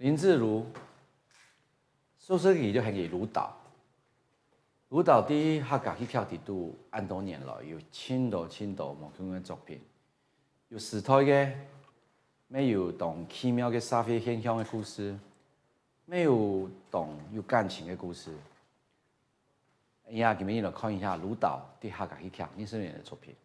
林志儒，说说佢就係個舞蹈，舞蹈啲客家去跳啲都按多年了，有千多莫種嘅作品，有時代嘅，沒有同奇妙嘅社會現象嘅故事，沒有同有感情嘅故事。而家今日嚟看一下舞蹈啲客家去跳林生源嘅作品。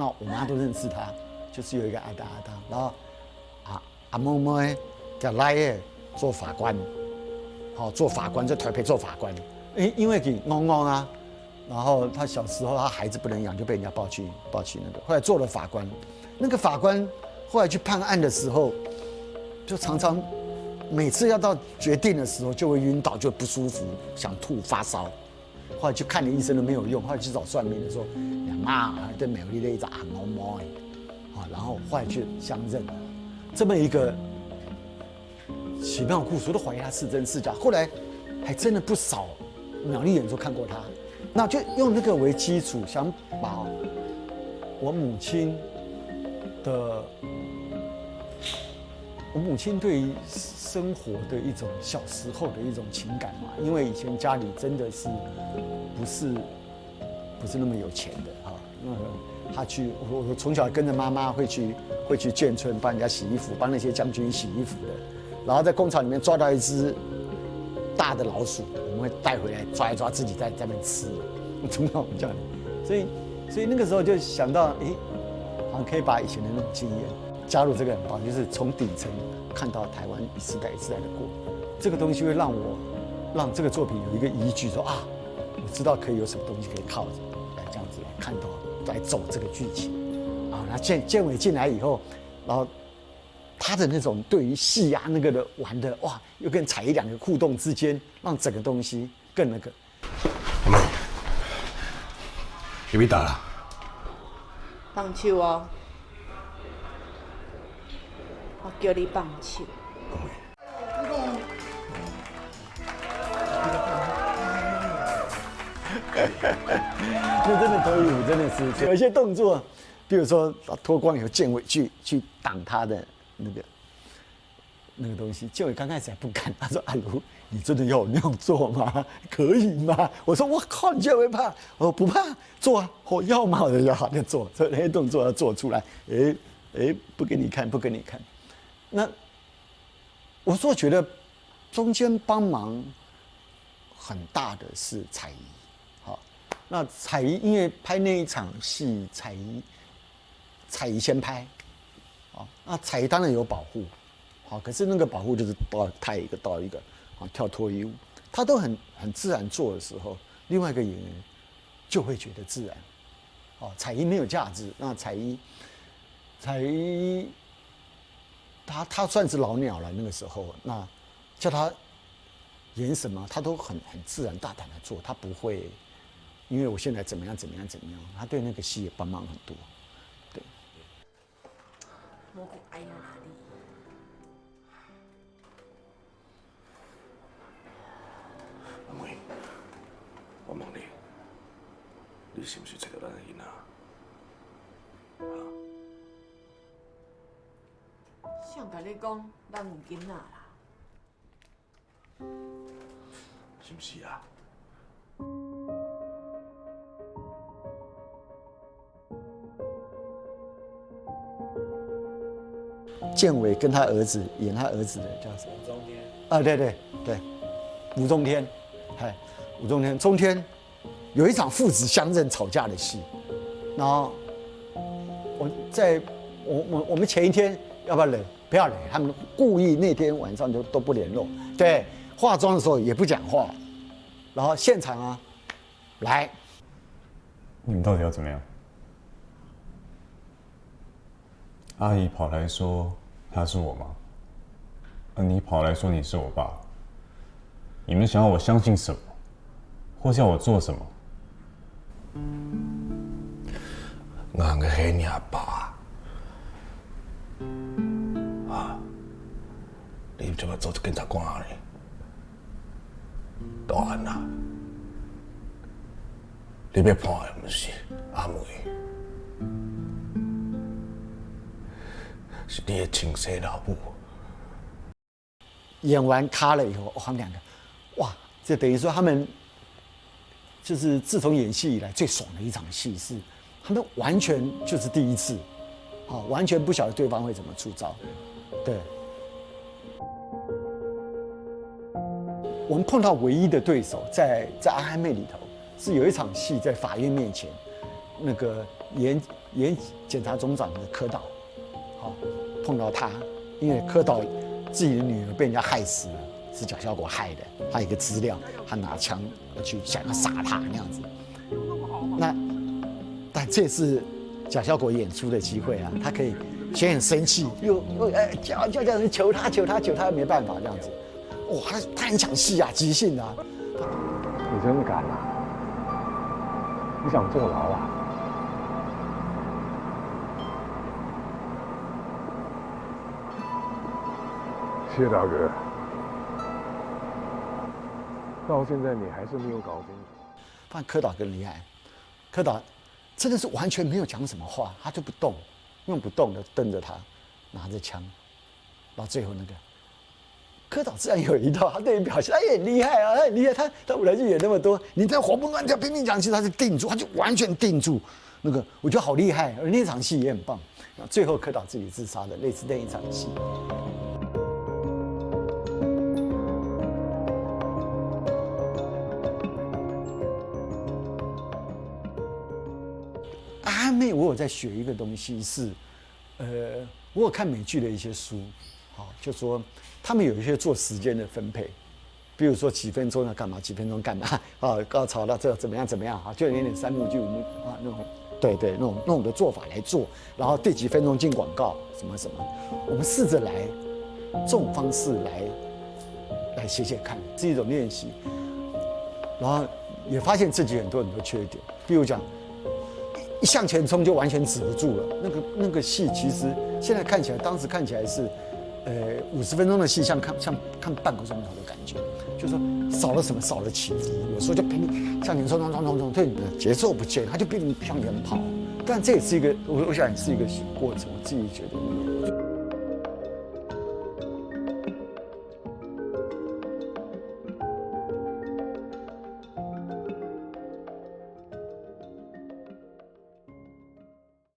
那我妈都认识他，就是有一个阿达，然后阿嬷嬷叫来耶做法官，好做法官在台北做法官，因为给孬孬啊，然后他小时候他孩子不能养，就被人家抱去那个，后来做了法官，那个法官后来去判案的时候，就常常每次要到决定的时候就会晕倒，就不舒服，想吐发烧。后来去看了医生都没有用，后来去找算命的说，妈，对美丽的一只阿嬷嬷然后后来去相认了，这么一个奇妙的故事，我都怀疑他是真是假。后来还真的不少苗栗人说看过他，那就用那个为基础，想把我母亲对于生活的一种小时候的一种情感嘛，因为以前家里真的是不是那么有钱的哈，他去我从小跟着妈妈会去眷村帮人家洗衣服，帮那些将军洗衣服的，然后在工厂里面抓到一只大的老鼠，我们会带回来抓一抓，自己在那边吃，从小我们家里，所以那个时候就想到，好像可以把以前的那种经验加入这个很棒，就是从底层看到台湾一世代一世代的过，这个东西会让这个作品有一个依据，说啊，我知道可以有什么东西可以靠着来这样子来看到来走这个剧情啊。那建伟进来以后，然后他的那种对于戏啊那个的玩的哇，又跟彩衣两个互动之间，让整个东西更那个。你要打啦？放手哦。我叫你放手。就真的脱衣舞真的是有一些动作，比如说脱光以后，建伟去挡他的那个东西。建伟刚开始还不敢，他说：“阿如，你真的要我那样做吗？可以吗？”我说：“我靠，你居然会怕？”我说：“不怕，做啊，我要嘛，我就好就做。”所以那些动作要做出来，不给你看，不给你看。那我说觉得中间帮忙很大的是彩衣，好，那彩衣因为拍那一场戏，彩衣先拍，好，那彩衣当然有保护，好，可是那个保护就是到一个跳脱衣舞，他都很自然做的时候，另外一个演员就会觉得自然，好，彩衣没有价值，那彩衣。他算是老鸟了，那个时候，那叫他演什么，他都很自然大胆的做，他不会，因为我现在怎么样，他对那个戏也帮忙很多，对。我爱哪里？阿妹，我问你，你是不是找到咱的囡仔？想甲你讲，咱有囡仔啦。是不是啊？建伟跟他儿子演他儿子的叫什么？吴中天。啊，对，吴中天，吴中天，中天有一场父子相认吵架的戏，然后我们前一天要不要垒？不要垒，他们故意那天晚上就都不联络。对，化妆的时候也不讲话，然后现场啊，来，你们到底要怎么样？阿姨跑来说她是我妈，而你跑来说你是我爸。你们想要我相信什么，或是要我做什么？硬个黑你阿爸啊！你怎么做检察官呢？大汉啊！你要判的不是阿梅，是你的亲生老母。演完咖了以后，他们两个，哇，这等于说他们就是自从演戏以来最爽的一场戏，是他们完全就是第一次，完全不晓得对方会怎么出招，对。我们碰到唯一的对手在阿汉妹里头，是有一场戏在法院面前，那个严检察总长的柯导，碰到他，因为柯导自己的女儿被人家害死了，是蒋孝国害的，他有一个资料，他拿枪去想要杀他那样子。但这是蒋孝国演出的机会啊，他可以先很生气，又叫这样求他没办法这样子。哇，他很抢戏啊，即兴啊！你真敢啊！你想坐牢啊？谢大哥，到现在你还是没有搞清楚。但柯导更厉害，柯导真的是完全没有讲什么话，他就不动，用不动的瞪着他，拿着枪，到最后那个。柯导自然有一套，他对于表现，他也很厉害啊，他很厉害，他舞台剧演那么多，你在活蹦乱跳、拼命讲戏，他是定住，他就完全定住。那个我觉得好厉害，而那场戏也很棒。最后柯导自己自杀的，类似那一场戏。阿妹，我有在学一个东西是，我有看美剧的一些书，就说。他们有一些做时间的分配，比如说几分钟要干嘛，几分钟干嘛高潮到这怎么样就有点3幕剧5幕那种，对那种的做法来做，然后第几分钟进广告什么，我们试着来这种方式来写看，是一种练习，然后也发现自己很多缺点，比如讲一向前冲就完全止不住了，那个戏其实现在看起来，当时看起来是。50分钟的戏像看半个钟头的感觉，就是说少了什么，少了起伏，有时候就拼命向前冲，对你的节奏不见，他就拼命向前跑。但这也是一个，我想是一个过程，我自己觉得。